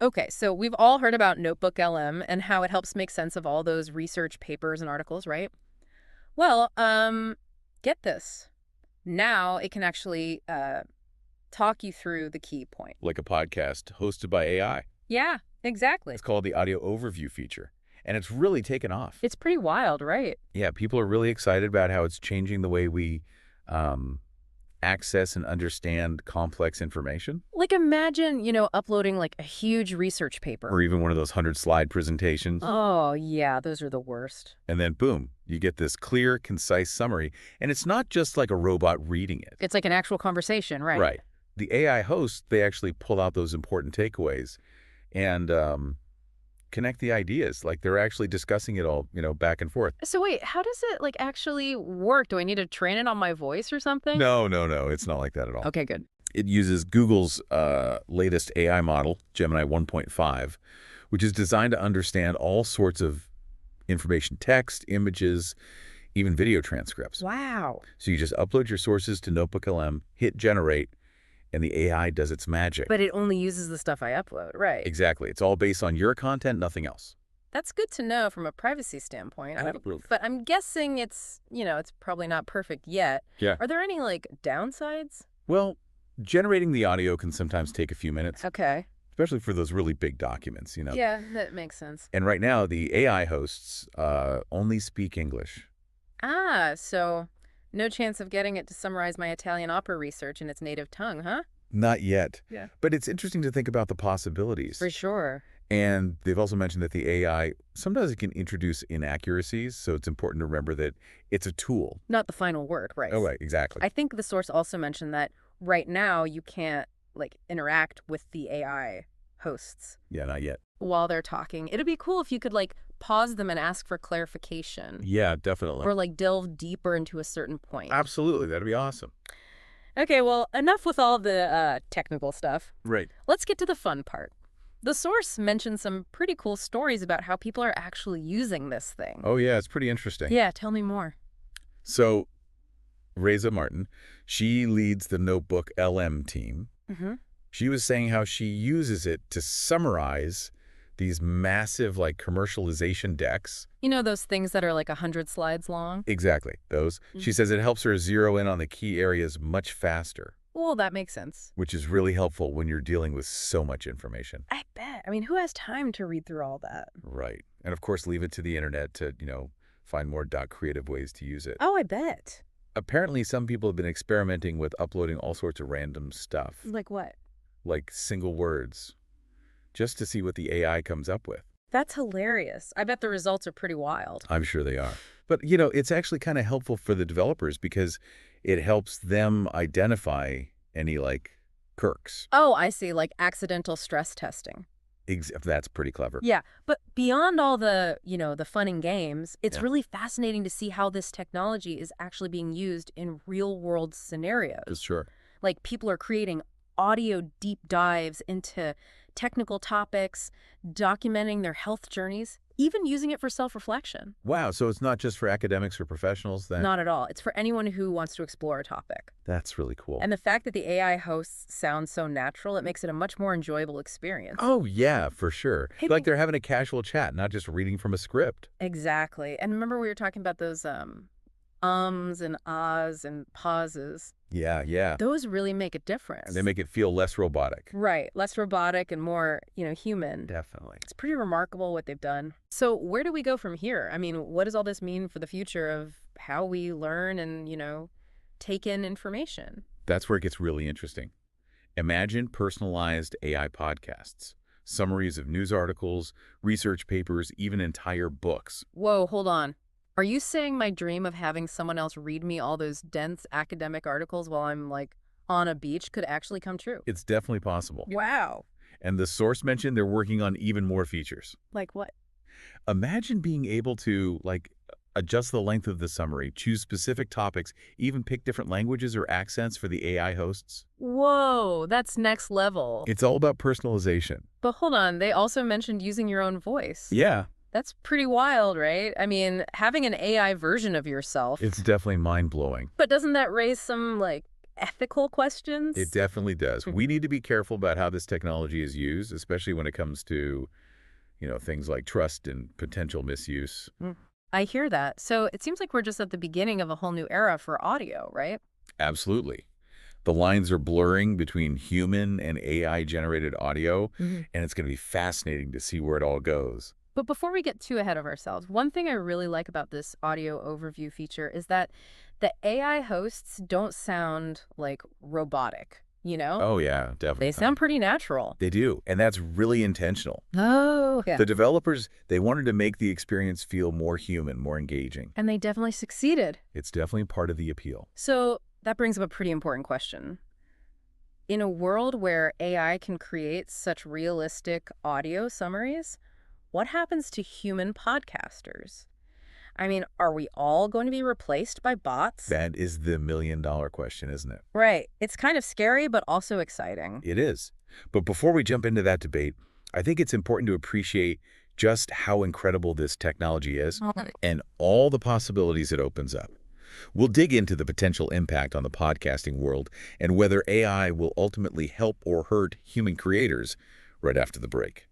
Okay, so we've all heard about NotebookLM and how it helps make sense of all those research papers and articles, right? Well, get this. Now it can actually talk you through the key point. Like a podcast hosted by AI. Yeah, exactly. It's called the audio overview feature, and it's really taken off. It's pretty wild, right? Yeah, people are really excited about how it's changing the way we access and understand complex information. Like imagine, uploading like a huge research paper. Or even one of those 100-slide presentations. Oh, yeah, those are the worst. And then, boom, you get this clear, concise summary. And it's not just like a robot reading it. It's like an actual conversation, right? Right. The AI hosts, they actually pull out those important takeaways and connect the ideas. Like they're actually discussing it all, back and forth. So wait, how does it like actually work? Do I need to train it on my voice or something? No. It's not like that at all. Okay, good. It uses Google's latest AI model, Gemini 1.5, which is designed to understand all sorts of information, text, images, even video transcripts. Wow. So you just upload your sources to NotebookLM, hit generate, and the AI does its magic. But it only uses the stuff I upload, right? Exactly. It's all based on your content, nothing else. That's good to know from a privacy standpoint. Absolutely. But I'm guessing it's probably not perfect yet. Yeah. Are there any like downsides? Well, generating the audio can sometimes take a few minutes, Okay. especially for those really big documents, Yeah, that makes sense. And right now, the AI hosts only speak English. Ah, so no chance of getting it to summarize my Italian opera research in its native tongue, huh? Not yet. Yeah. But it's interesting to think about the possibilities. For sure. And they've also mentioned that the AI, sometimes it can introduce inaccuracies, so it's important to remember that it's a tool. Not the final word, right? Oh, right, exactly. I think the source also mentioned that right now you can't like interact with the AI hosts Yeah, not yet. while they're talking. It'd be cool if you could like pause them and ask for clarification. Yeah, definitely. Or like delve deeper into a certain point. Absolutely, that'd be awesome. Okay, well, enough with all the technical stuff. Right. Let's get to the fun part. The source mentioned some pretty cool stories about how people are actually using this thing. Oh, yeah, it's pretty interesting. Yeah, tell me more. So, Reza Martin, she leads the NotebookLM team. Mm-hmm. She was saying how she uses it to summarize these massive, like, commercialization decks. You know those things that are like 100 slides long? Exactly, those. She says it helps her zero in on the key areas much faster, Well, that makes sense. which is really helpful when you're dealing with so much information. I bet. I mean, who has time to read through all that? Right. And, of course, leave it to the internet to, find more creative ways to use it. Oh, I bet. Apparently, some people have been experimenting with uploading all sorts of random stuff, Like what? like single words, just to see what the AI comes up with. That's hilarious. I bet the results are pretty wild. I'm sure they are. But, it's actually kind of helpful for the developers because it helps them identify any, quirks. Oh, I see. Like accidental stress testing. That's pretty clever. Yeah, but beyond all the, the fun and games, it's Yeah. really fascinating to see how this technology is actually being used in real-world scenarios. Sure. Like people are creating audio deep dives into technical topics, documenting their health journeys, even using it for self-reflection. Wow, so it's not just for academics or professionals then? Not at all. It's for anyone who wants to explore a topic. That's really cool. And the fact that the AI hosts sound so natural, it makes it a much more enjoyable experience. Oh, yeah, for sure. Hey, Like they're having a casual chat, not just reading from a script. Exactly. And remember we were talking about those ums and ahs and pauses. Yeah. Those really make a difference. They make it feel less robotic. Right. Less robotic and more, human. Definitely. It's pretty remarkable what they've done. So where do we go from here? I mean, what does all this mean for the future of how we learn and, take in information? That's where it gets really interesting. Imagine personalized AI podcasts, summaries of news articles, research papers, even entire books. Whoa, hold on. Are you saying my dream of having someone else read me all those dense academic articles while I'm, on a beach could actually come true? It's definitely possible. Wow. And the source mentioned they're working on even more features. Like what? Imagine being able to, adjust the length of the summary, choose specific topics, even pick different languages or accents for the AI hosts. Whoa, that's next level. It's all about personalization. But hold on, they also mentioned using your own voice. Yeah. That's pretty wild, right? I mean, having an AI version of yourself. It's definitely mind-blowing. But doesn't that raise some, ethical It questions. definitely does. Hmm. We need to be careful about how this technology is used, especially when it comes to, things like trust and potential misuse. Mm. I hear that. So it seems like we're just at the beginning of a whole new era for audio, right? Absolutely. The lines are blurring between human and AI-generated audio, Hmm. and it's going to be fascinating to see where it all goes. But before we get too ahead of ourselves, one thing I really like about this audio overview feature is that the AI hosts don't sound like robotic, you know? Oh, yeah, They definitely. sound pretty natural. They do, and that's really intentional. Oh, yeah. The developers, they wanted to make the experience feel more human, more engaging. And they definitely succeeded. It's definitely part of the appeal. So that brings up a pretty important question. In a world where AI can create such realistic audio summaries, what happens to human podcasters? I mean, are we all going to be replaced by bots? That is the million-dollar question, isn't it? Right. It's kind of scary, but also exciting. It is. But before we jump into that debate, I think it's important to appreciate just how incredible this technology is and all the possibilities it opens up. We'll dig into the potential impact on the podcasting world and whether AI will ultimately help or hurt human creators right after the break.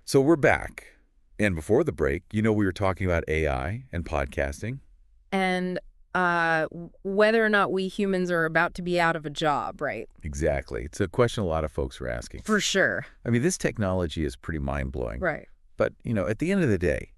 So we're back. And before the break, we were talking about AI and podcasting. And whether or not we humans are about to be out of a job, right? Exactly. It's a question a lot of folks are asking. For sure. I mean, this technology is pretty mind-blowing. Right. But, at the end of the day,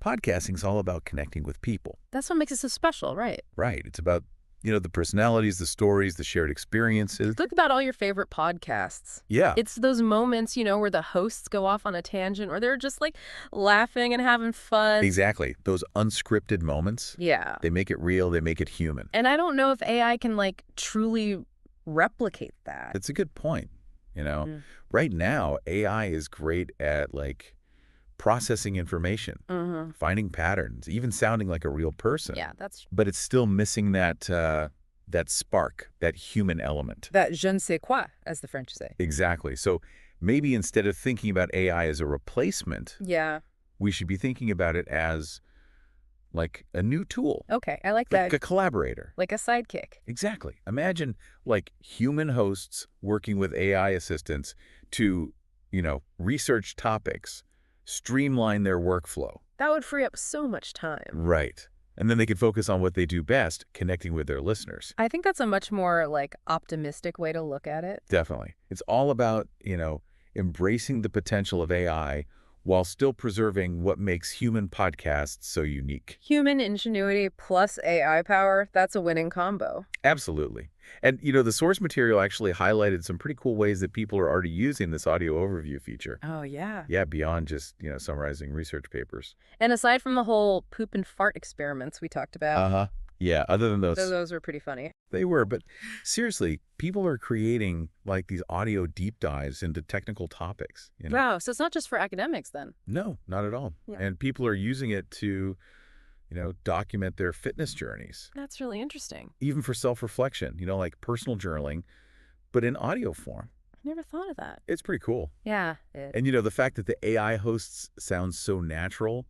podcasting is all about connecting with people. That's what makes it so special, right? Right. It's about, the personalities, the stories, the shared experiences. Think about all your favorite podcasts. Yeah, It's those moments, where the hosts go off on a tangent or they're just like laughing and having fun. exactly. Those unscripted moments, Yeah. they make it real, they make it human. And I don't know if AI can like truly replicate that. It's a good point. Mm. Right now, AI is great at processing information, Mm-hmm. finding patterns, even sounding like a real person. Yeah, that's But it's still missing that spark, that human element. that je ne sais quoi, as the French say. Exactly. So maybe instead of thinking about AI as a replacement, Yeah. we should be thinking about it as like a new tool, Okay, I like like that. a collaborator. Like a sidekick. Exactly. Imagine human hosts working with AI assistants to, research topics, streamline their workflow. That would free up so much time. Right. And then they can focus on what they do best, connecting with their listeners. I think that's a much more like optimistic way to look at it. Definitely. It's all about, embracing the potential of AI while still preserving what makes human podcasts so unique. Human ingenuity plus AI power, that's a winning combo. Absolutely. And, the source material actually highlighted some pretty cool ways that people are already using this audio overview feature. Oh, yeah. Yeah, beyond just, summarizing research papers. And aside from the whole poop and fart experiments we talked about, Uh-huh. Yeah, other than those were pretty funny. they were. But seriously, people are creating these audio deep dives into technical topics. Wow, so it's not just for academics then. No, not at all. Yeah. And people are using it to, document their fitness journeys, That's really interesting. even for self-reflection, like personal journaling, but in audio form. I never thought of that. It's pretty cool. Yeah. And, the fact that the AI hosts sound so natural,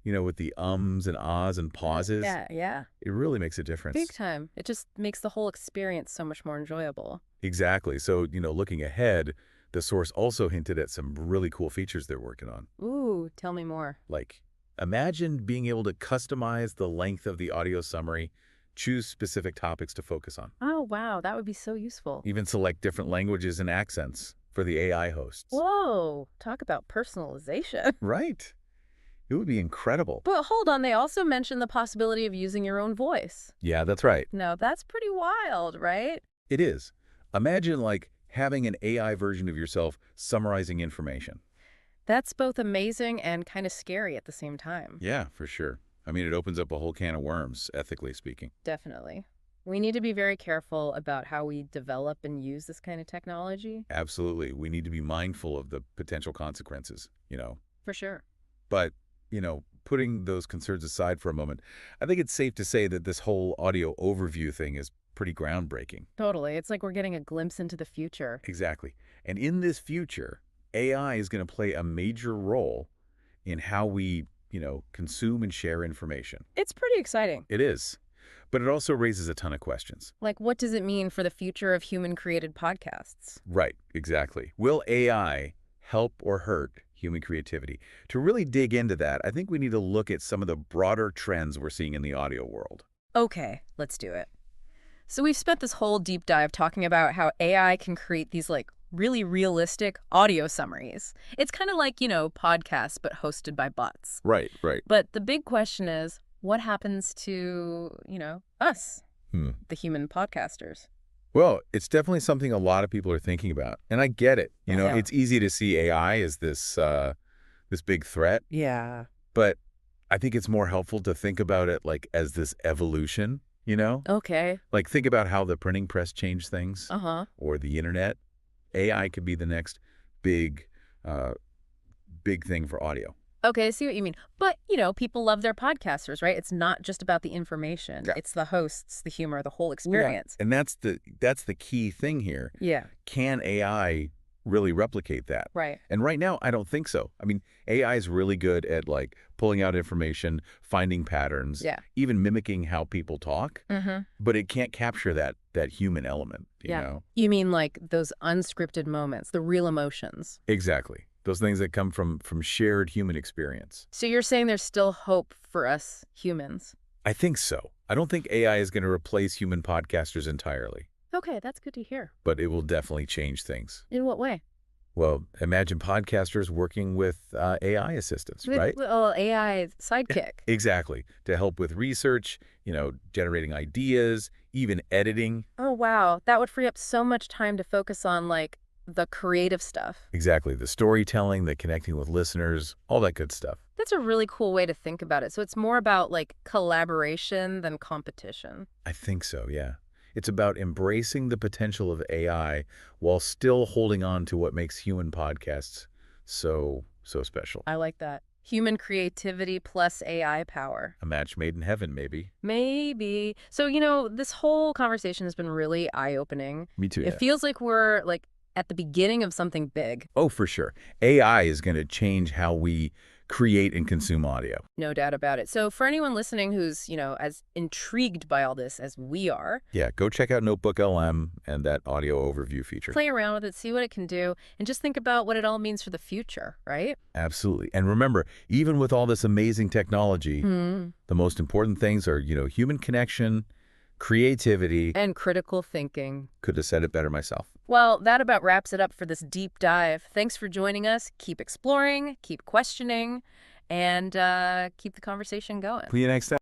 with the ums and ahs and pauses, Yeah. it really makes a difference. Big time. It just makes the whole experience so much more enjoyable. Exactly. So, looking ahead, the source also hinted at some really cool features they're working on. Ooh, tell me more. Like, imagine being able to customize the length of the audio summary, choose specific topics to focus on, Oh, wow, that would be so useful. even select different languages and accents for the AI hosts. Whoa, talk about personalization. Right. It would be incredible. But hold on, they also mentioned the possibility of using your own voice. Yeah, that's right. No, that's pretty wild, right? It is. Imagine having an AI version of yourself summarizing information. That's both amazing and kind of scary at the same time. Yeah, for sure. I mean, it opens up a whole can of worms, ethically speaking. Definitely. We need to be very careful about how we develop and use this kind of technology. Absolutely. We need to be mindful of the potential consequences. For sure. But, putting those concerns aside for a moment, I think it's safe to say that this whole audio overview thing is pretty groundbreaking. Totally. It's like we're getting a glimpse into the future. Exactly. And in this future, AI is going to play a major role in how we, consume and share information. It's pretty exciting. It is. But it also raises a ton of questions. Like, what does it mean for the future of human-created podcasts? Right, exactly. Will AI help or hurt human creativity? To really dig into that, I think we need to look at some of the broader trends we're seeing in the audio world. Okay, let's do it. So we've spent this whole deep dive talking about how AI can create these like really realistic audio summaries. It's kind of like, podcasts, but hosted by bots. Right, right. But the big question is, what happens to, us, Hmm. the human podcasters? Well, it's definitely something a lot of people are thinking about, and I get it. Yeah. It's easy to see AI as this big threat, Yeah. but I think it's more helpful to think about it like as this evolution, Okay. Like think about how the printing press changed things Uh-huh. or the internet. AI could be the next big uh, big thing for audio. Okay, I see what you mean. But, people love their podcasters, right? It's not just about the information. Yeah. It's the hosts, the humor, the whole Yeah. experience. And that's the key thing here. Yeah. Can AI really replicate that? Right. And right now, I don't think so. I mean, AI is really good at like pulling out information, finding patterns, Yeah. even mimicking how people talk, Mm-hmm. but it can't capture that human element, you Yeah. know? You mean like those unscripted moments, the real emotions. Exactly. Those things that come from shared human experience. So you're saying there's still hope for us humans? I think so. I don't think AI is going to replace human podcasters entirely, Okay, that's good to hear. but it will definitely change things. In what way? Well, imagine podcasters working with AI assistants, right? Well, AI sidekick. Exactly. To help with research, generating ideas, even editing. Oh, wow. That would free up so much time to focus on like the creative stuff. Exactly. The storytelling, the connecting with listeners, all that good stuff. That's a really cool way to think about it. So it's more about like collaboration than competition. I think so, yeah. It's about embracing the potential of AI while still holding on to what makes human podcasts so special. I like that. Human creativity plus AI power. A match made in heaven, maybe. Maybe. So, this whole conversation has been really eye-opening. Me too, It yeah. feels like we're like at the beginning of something big. Oh, for sure. AI is going to change how we create and consume audio. No doubt about it. So for anyone listening who's, as intrigued by all this as we are, Yeah, go check out NotebookLM and that audio overview feature. play around with it, see what it can do, and just think about what it all means for the future, right? Absolutely. And remember, even with all this amazing technology, the most important things are, human connection, creativity. And critical thinking. Could have said it better myself. Well, that about wraps it up for this deep dive. Thanks for joining us. Keep exploring, keep questioning, and keep the conversation going. See you next time.